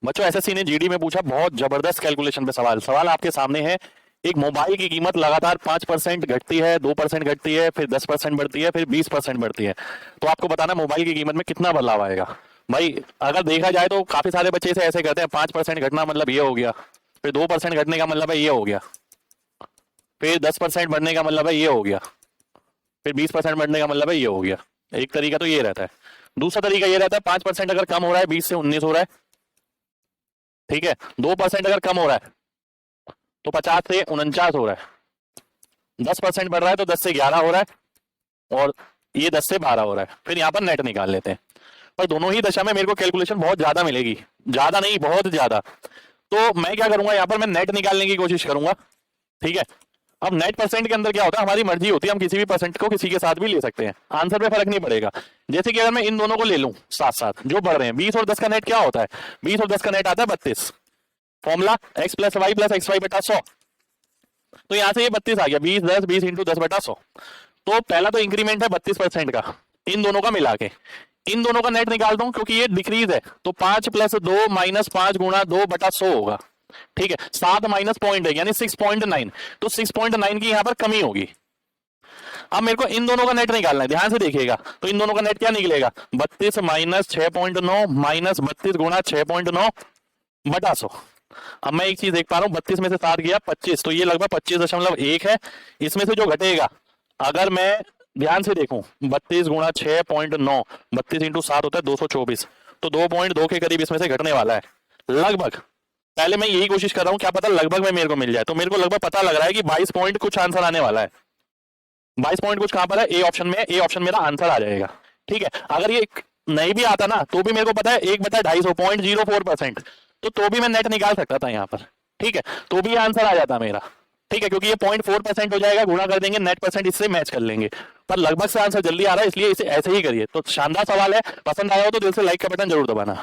बच्चों एसएससी ने जीडी में पूछा बहुत जबरदस्त कैलकुलेशन पे सवाल आपके सामने है। एक मोबाइल की कीमत लगातार 5% घटती है, 2% घटती है, फिर 10% बढ़ती है, फिर 20% बढ़ती है। तो आपको बताना मोबाइल की कीमत में कितना बदलाव आएगा। भाई अगर देखा जाए तो काफी सारे बच्चे इसे ऐसे करते हैं, 5% घटना मतलब ये हो गया, फिर 2% घटने का मतलब है ये हो गया, फिर 10% बढ़ने का मतलब है ये हो गया, फिर 20% बढ़ने का मतलब है ये हो गया। एक तरीका तो ये रहता है। दूसरा तरीका ये रहता है 5% अगर कम हो रहा है 20 से 19 हो रहा है, ठीक है। 2% अगर कम हो रहा है तो 50 से 49 हो रहा है। 10% बढ़ रहा है तो 10 से 11 हो रहा है, और ये 10 से 12 हो रहा है। फिर यहाँ पर नेट निकाल लेते हैं। पर दोनों ही दशा में मेरे को कैलकुलेशन बहुत ज्यादा मिलेगी, ज्यादा नहीं बहुत ज्यादा। तो मैं क्या करूंगा, यहाँ पर मैं नेट निकालने की कोशिश करूंगा, ठीक है। अब नेट परसेंट के अंदर क्या होता है, हमारी मर्जी होती है, हम किसी भी परसेंट को किसी के साथ भी ले सकते हैं, आंसर पे फर्क नहीं पड़ेगा। जैसे कि अगर मैं इन दोनों को ले लूं साथ साथ जो बढ़ रहे हैं, 20 और 10 का नेट क्या होता है, 20 और 10 का नेट आता है 32। फॉर्मूला x प्लस वाई बटा 100। तो यहां से ये 32 आ गया, 20 10 20 इंटू 10 बटा 100। तो पहला तो इंक्रीमेंट है 32% का, इन दोनों का मिला के। इन दोनों का नेट निकाल दूं क्योंकि ये डिक्रीज है, तो 5 प्लस 2 माइनस 5 गुणा 2 बटा 100 होगा, ठीक है। 7 माइनस पॉइंट है यानी 6.9, तो 6.9 की यहां पर कमी होगी। अब मेरे को इन दोनों का नेट निकालना है, ध्यान से देखिएगा। तो इन दोनों का नेट क्या निकलेगा, 32 माइनस 6.9 माइनस 32 गुणा 6.9 बटा 100। अब मैं एक चीज देख पा रहा हूं, 32 में से 7 गया 25, तो ये लगभग 25.1 है। इसमें से जो घटेगा, अगर मैं ध्यान से देखूं, 32 गुणा 6.9, 32 इंटू 7 होता है 224, तो 2.2 के करीब इसमें से घटने वाला है लगभग। पहले मैं यही कोशिश कर रहा हूं, क्या पता लगभग में मेरे को मिल जाए। तो मेरे को लगभग पता लग रहा है कि 22 पॉइंट कुछ आंसर आने वाला है। 22 पॉइंट कुछ कहां पर है, ए ऑप्शन में, ए ऑप्शन मेरा आंसर आ जाएगा, ठीक है। अगर ये नहीं भी आता ना तो भी मेरे को पता है 1/250 0.04%, तो भी मैं नेट निकाल सकता था यहाँ पर, ठीक है। तो भी आंसर आ जाता मेरा, ठीक है, क्योंकि ये 0.4% हो जाएगा, गुणा कर देंगे नेट परसेंट, इससे मैच कर लेंगे। पर लगभग से आंसर जल्दी आ रहा है, इसलिए इसे ऐसे ही करिए। तो शानदार सवाल है, पसंद आया हो तो दिल से लाइक का बटन जरूर दबाना।